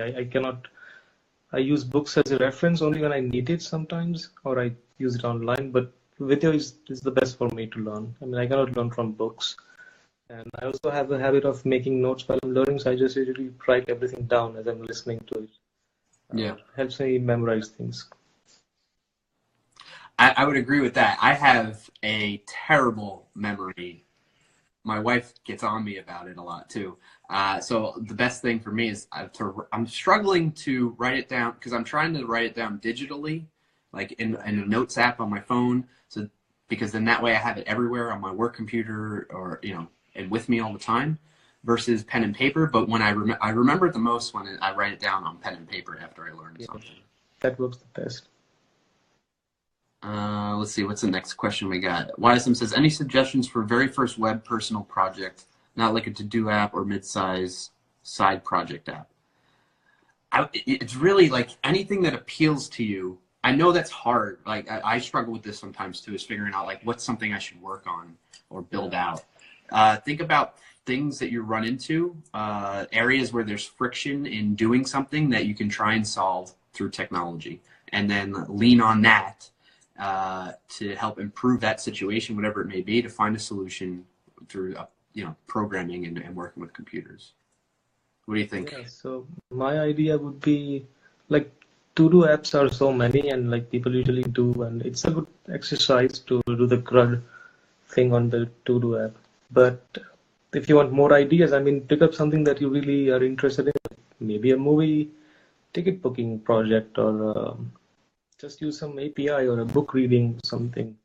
I use books as a reference only when I need it sometimes, or I use it online, but video is the best for me to learn. I mean, I cannot learn from books. And I also have a habit of making notes while I'm learning, so I just usually write everything down as I'm listening to it. It helps me memorize things. I would agree with that. I have a terrible memory. My wife gets on me about it a lot too. So the best thing for me is I'm struggling to write it down, because I'm trying to write it down digitally, like in a notes app on my phone. So because then that way I have it everywhere on my work computer, or and with me all the time, versus pen and paper. But when I remember it the most when I write it down on pen and paper after I learn something. That works the best. Let's see, what's the next question we got? YSM says, any suggestions for very first web personal project, not like a to-do app or mid-size side project app? It's really like anything that appeals to you. I know that's hard. Like I struggle with this sometimes too, is figuring out like what's something I should work on or build out. Think about things that you run into, areas where there's friction in doing something that you can try and solve through technology, and then lean on that to help improve that situation, whatever it may be, to find a solution through programming and working with computers. What do you think? Yeah, so my idea would be, like, to-do apps are so many, and like people usually do, and it's a good exercise to do the CRUD thing on the to-do app. But if you want more ideas, I mean, pick up something that you really are interested in, maybe a movie ticket booking project, or just use some API or a book reading something,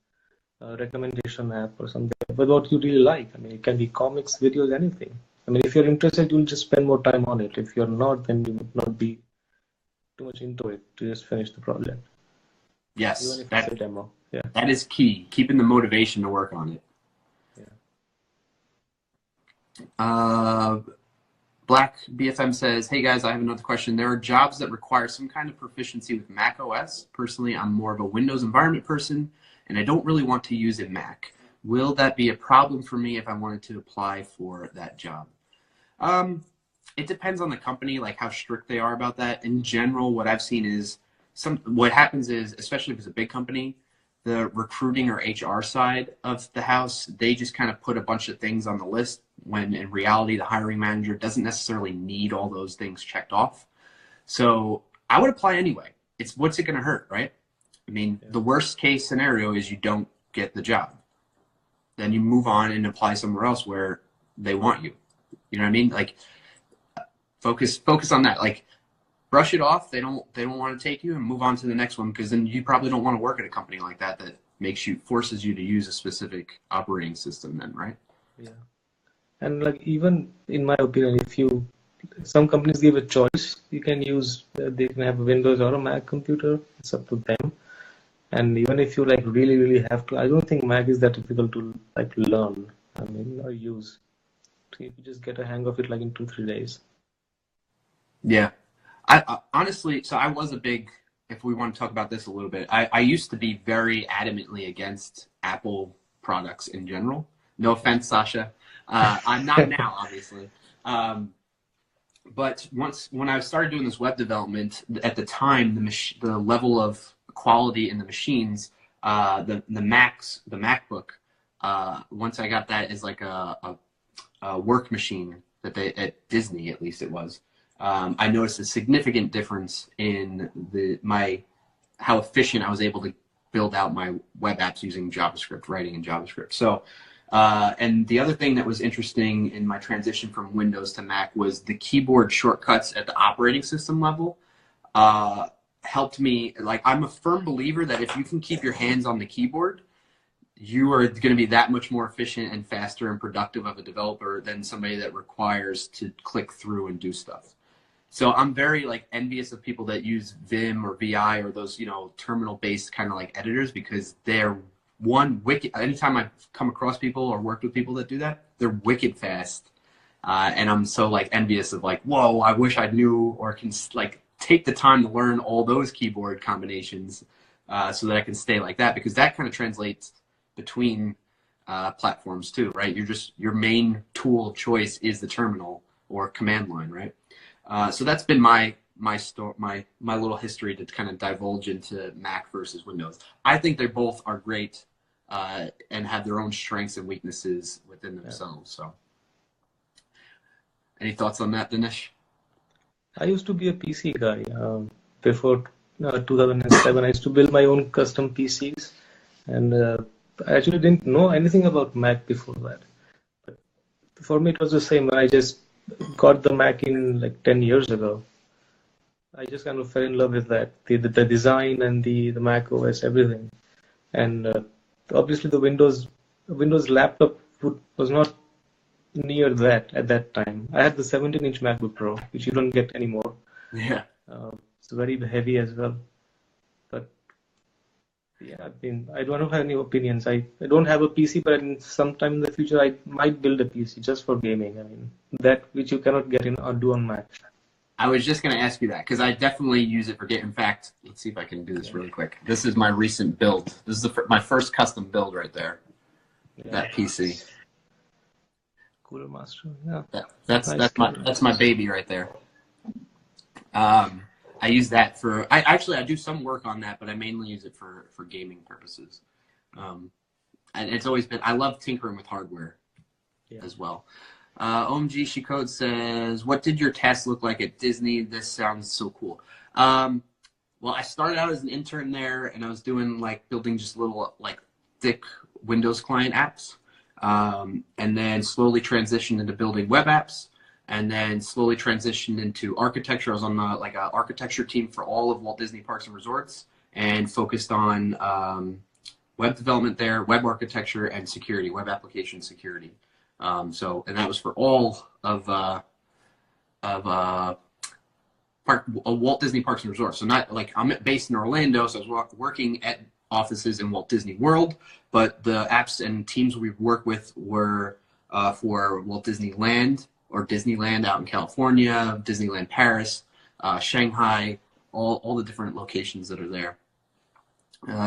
a recommendation app or something, but what you really like. I mean, it can be comics, videos, anything. I mean, if you're interested, you'll just spend more time on it. If you're not, then you would not be too much into it to just finish the project. Yes, even if it's a demo. Yeah. That is key, keeping the motivation to work on it. Yeah. Black BFM says, hey guys, I have another question. There are jobs that require some kind of proficiency with Mac OS. Personally, I'm more of a Windows environment person, and I don't really want to use a Mac. Will that be a problem for me if I wanted to apply for that job? It depends on the company, like how strict they are about that. In general, what I've seen is what happens is, especially if it's a big company, the recruiting or HR side of the house, they just kind of put a bunch of things on the list, when in reality the hiring manager doesn't necessarily need all those things checked off. So I would apply anyway. What's it going to hurt, right? I mean, the worst case scenario is you don't get the job. Then you move on and apply somewhere else where they want you. You know what I mean? Like, focus on that. Like, brush it off. They don't want to take you, and move on to the next one, because then you probably don't want to work at a company like that forces you to use a specific operating system then, right? Yeah. And like, even in my opinion, some companies give a choice, you can use, they can have a Windows or a Mac computer. It's up to them. And even if you like really, really have to, I don't think Mac is that difficult to like learn, I mean, or use. So you just get a hang of it like in 2-3 days. Yeah. I honestly, so I was a big, if we want to talk about this a little bit, I used to be very adamantly against Apple products in general. No offense, Sasha. I'm not now, obviously. But when I started doing this web development, at the time, the level of quality in the machines, the MacBook, once I got that as like a work machine that they, at Disney at least it was, I noticed a significant difference in how efficient I was able to build out my web apps using JavaScript, writing in JavaScript. So, and the other thing that was interesting in my transition from Windows to Mac was the keyboard shortcuts at the operating system level helped me. Like, I'm a firm believer that if you can keep your hands on the keyboard, you are going to be that much more efficient and faster and productive of a developer than somebody that requires to click through and do stuff. So I'm very like envious of people that use Vim or VI or those, terminal-based kind of like editors, because they're wicked. Anytime I've come across people or worked with people that do that, they're wicked fast. And I'm so like envious of like, whoa, I wish I knew or can like take the time to learn all those keyboard combinations so that I can stay like that, because that kind of translates between platforms too, right? Your main tool of choice is the terminal or command line, right? So that's been my little history to kind of divulge into Mac versus Windows. I think they both are great and have their own strengths and weaknesses within themselves. So, any thoughts on that, Dhanish? I used to be a PC guy. Before 2007, I used to build my own custom PCs, and I actually didn't know anything about Mac before that. But for me, it was the same. I just got the Mac in like 10 years ago. I just kind of fell in love with that, the design and the Mac OS, everything. And obviously the Windows laptop was not near that at that time. I had the 17-inch MacBook Pro, which you don't get anymore. Yeah. It's very heavy as well. But yeah, I mean, I don't have any opinions. I don't have a PC, but sometime in the future I might build a PC just for gaming. I mean, that which you cannot get in or do on Mac. I was just going to ask you that, because I definitely use it for game. In fact, let's see if I can do this really quick. This is my recent build. This is my first custom build right there. Yeah. That PC. Cooler Master. Yeah. That's my baby right there. I use that for. I do some work on that, but I mainly use it for gaming purposes. And it's always been. I love tinkering with hardware as well. OMG Shecode says, what did your task look like at Disney? This sounds so cool. Well, I started out as an intern there, and I was doing like building just little like thick Windows client apps, and then slowly transitioned into building web apps, and then slowly transitioned into architecture. I was on like an architecture team for all of Walt Disney Parks and Resorts, and focused on web development there, web architecture, and security, web application security. And that was for all of Walt Disney Parks and Resorts. So not like I'm based in Orlando, so I was working at offices in Walt Disney World, but the apps and teams we work with were for Walt Disneyland or Disneyland out in California, Disneyland Paris, Shanghai, all the different locations that are there.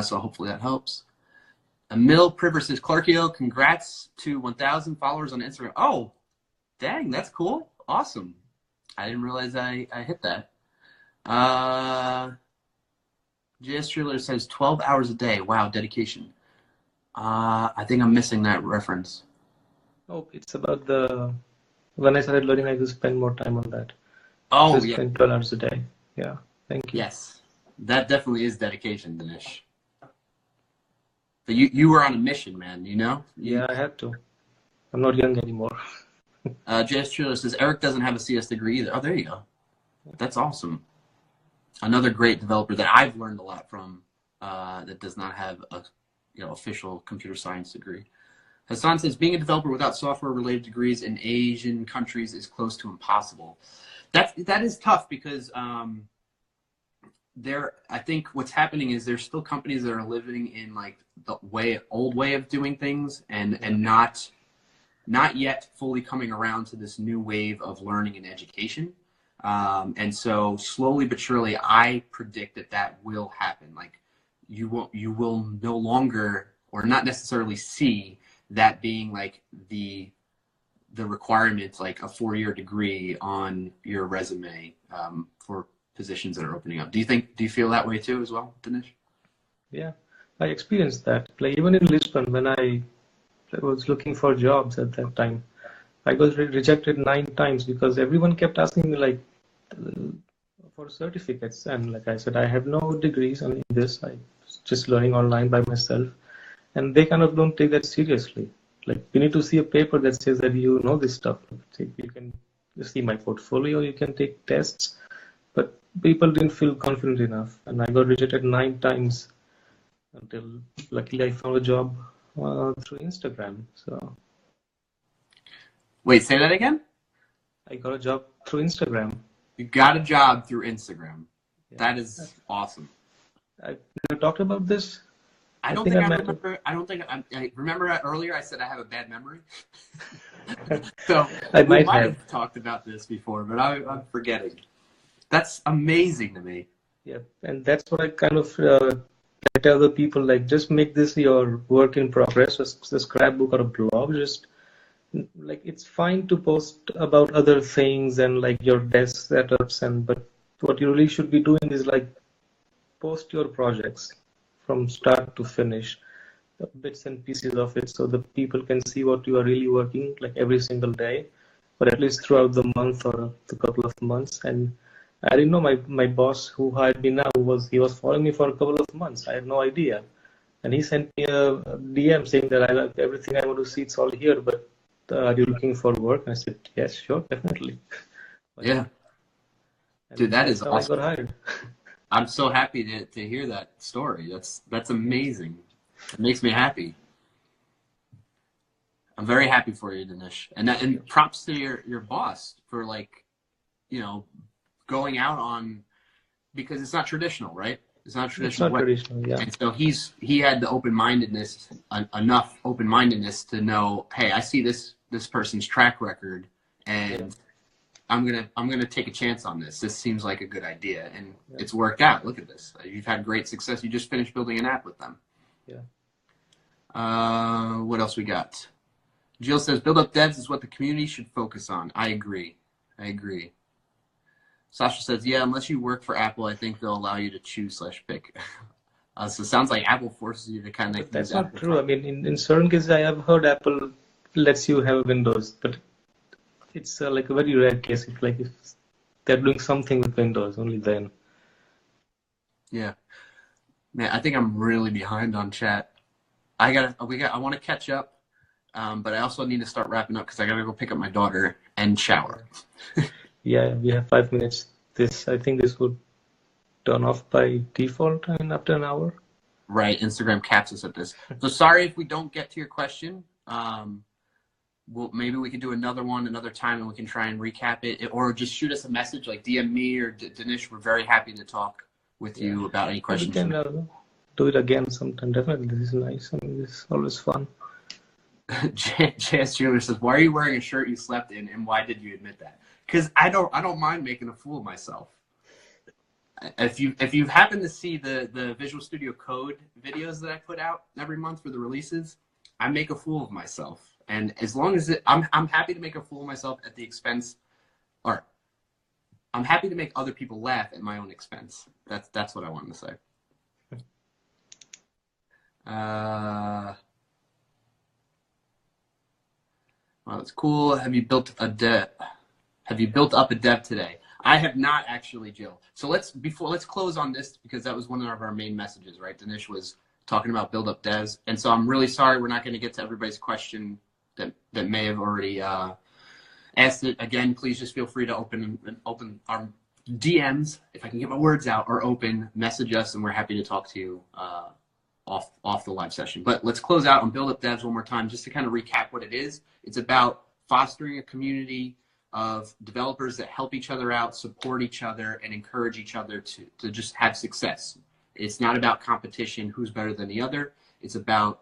So hopefully that helps. Emil Priver says, Clarkio, congrats to 1,000 followers on Instagram. Oh, dang, that's cool. Awesome. I didn't realize I hit that. JS Trailer says 12 hours a day. Wow, dedication. I think I'm missing that reference. Oh, it's about when I started learning, I just spend more time on that. Oh, so yeah. Spend 12 hours a day. Yeah, thank you. Yes, that definitely is dedication, Dhanish. But you were on a mission, man, you know? Yeah, I had to. I'm not young anymore. JS Trailer says, Eric doesn't have a CS degree either. Oh, there you go. That's awesome. Another great developer that I've learned a lot from that does not have a official computer science degree. Hassan says, being a developer without software-related degrees in Asian countries is close to impossible. That is tough because I think what's happening is there's still companies that are living in like the old way of doing things and not yet fully coming around to this new wave of learning and education. And so slowly but surely, I predict that that will happen. Like you will no longer, or not necessarily see that being like the requirements, like a 4-year degree on your resume for positions that are opening up. Do you feel that way too as well, Dhanish? Yeah, I experienced that. Like even in Lisbon, when I was looking for jobs at that time, I was rejected 9 times because everyone kept asking me like for certificates, and like I said, I have no degrees on this. I was just learning online by myself, and they kind of don't take that seriously. Like you need to see a paper that says that you know this stuff. You can see my portfolio, you can take tests, but people didn't feel confident enough, and I got rejected 9 times until luckily I found a job through Instagram. So Wait, say that again? I got a job through Instagram. You got a job through Instagram. Yeah. That is awesome. I never talked about this. I don't think I remember. I don't think I remember earlier. I said I have a bad memory, so I we might might have. have talked about this before, but I'm forgetting. That's amazing to me. Yeah, and that's what I kind of tell the people, like, just make this your work in progress, a scrapbook or a blog. Just like it's fine to post about other things and like your desk setups, but what you really should be doing is like post your projects from start to finish, bits and pieces of it, so the people can see what you are really working like every single day, or at least throughout the month or the couple of months. And I didn't know my boss who hired me now he was following me for a couple of months. I had no idea. And he sent me a DM saying that I like everything I want to see, it's all here, but are you looking for work? And I said, yes, sure, definitely. Yeah. And Dude, that is how awesome. I got hired. I'm so happy to hear that story. That's amazing. It makes me happy. I'm very happy for you, Dhanish. And props to your boss for like, going out on, because it's not traditional, right? It's not a traditional way. Traditional, yeah. And so he had the open-mindedness, enough open-mindedness to know, hey, I see this person's track record, and I'm gonna take a chance on this. This seems like a good idea, and it's worked out. Look at this. You've had great success. You just finished building an app with them. Yeah. What else we got? Jill says, build up devs is what the community should focus on. I agree. Sasha says, yeah, unless you work for Apple, I think they'll allow you to choose/pick. So it sounds like Apple forces you to kind of. That's not true. I mean, in certain cases, I have heard Apple lets you have Windows, but it's like a very rare case. It's like if they're doing something with Windows, only then. Yeah, man, I think I'm really behind on chat. I want to catch up, but I also need to start wrapping up because I gotta go pick up my daughter and shower. Yeah, we have 5 minutes. I think this would turn off by default after an hour. Right, Instagram caps us at this. So sorry if we don't get to your question. Maybe we can do another one another time, and we can try and recap it, or just shoot us a message, like DM me or Dhanish. We're very happy to talk with you about any questions. We can do it again sometime. Definitely, this is nice. I mean, this is always fun. JS Jewler says, "Why are you wearing a shirt you slept in, and why did you admit that?" Because I don't mind making a fool of myself. If you happen to see the Visual Studio Code videos that I put out every month for the releases, I make a fool of myself, and as long as I'm happy to make a fool of myself at the expense, or I'm happy to make other people laugh at my own expense. That's what I wanted to say. Well, that's cool. Have you built up a dev today? I have not actually, Jill. So let's close on this, because that was one of our main messages, right? Dhanish was talking about build up devs, and so I'm really sorry we're not going to get to everybody's question that may have already asked it. Again, please just feel free to open our DMs, if I can get my words out, or message us, and we're happy to talk to you off the live session. But let's close out on build up devs one more time, just to kind of recap what it is. It's about fostering a community of developers that help each other out, support each other, and encourage each other to just have success. It's not about competition, who's better than the other. It's about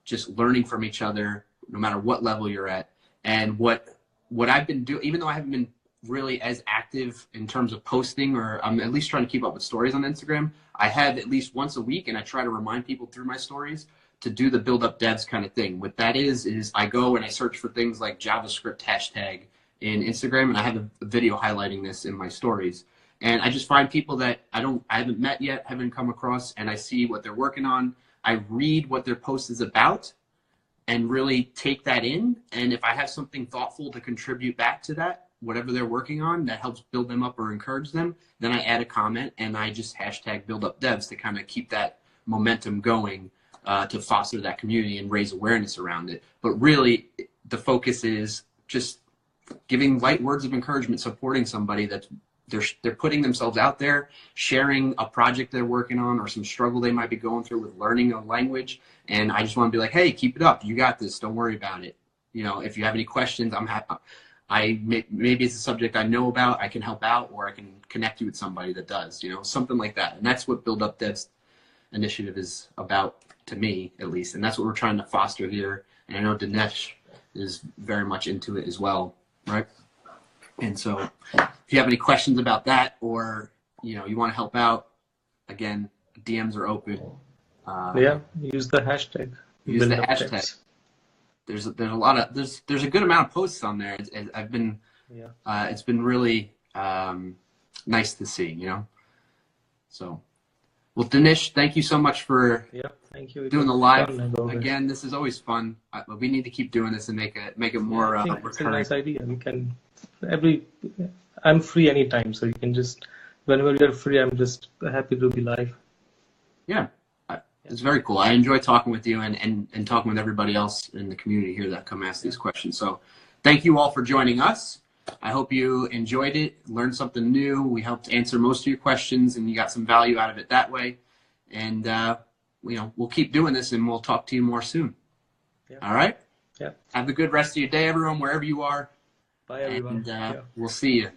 just learning from each other, no matter what level you're at. And what I've been doing, even though I haven't been really as active in terms of posting, or I'm at least trying to keep up with stories on Instagram. I have at least once a week, and I try to remind people through my stories to do the build up devs kind of thing. What that is I go and I search for things like JavaScript hashtag in Instagram, and I have a video highlighting this in my stories. And I just find people that I haven't met yet, haven't come across, and I see what they're working on. I read what their post is about and really take that in. And if I have something thoughtful to contribute back to that, whatever they're working on that helps build them up or encourage them, then I add a comment and I just hashtag build up devs to kind of keep that momentum going, to foster that community and raise awareness around it. But really the focus is just giving light words of encouragement, supporting somebody that they're putting themselves out there, sharing a project they're working on or some struggle they might be going through with learning a language. And I just want to be like, hey, keep it up. You got this. Don't worry about it. You know, if you have any questions, I'm happy. Maybe it's a subject I know about, I can help out, or I can connect you with somebody that does, you know, something like that. And that's what Build Up Devs initiative is about, to me at least. And that's what we're trying to foster here. And I know Dhanish is very much into it as well, right? And so if you have any questions about that, or, you know, you want to help out, again, DMs are open. Yeah, use the hashtag. Use the hashtag. There's a lot of there's a good amount of posts on there. It's been really nice to see, you know. So, well, Dhanish, thank you so much for thank you. Doing the live again. This is always fun. We need to keep doing this and make it more recurring. It's a nice idea. We can I'm free anytime, so you can just whenever you're free. I'm just happy to be live. Yeah. It's very cool. I enjoy talking with you and talking with everybody else in the community here that come ask these questions. So thank you all for joining us. I hope you enjoyed it, learned something new. We helped answer most of your questions and you got some value out of it that way. And, you know, we'll keep doing this and we'll talk to you more soon. Yeah. All right? Yeah. Have a good rest of your day, everyone, wherever you are. Bye, everyone. And we'll see you.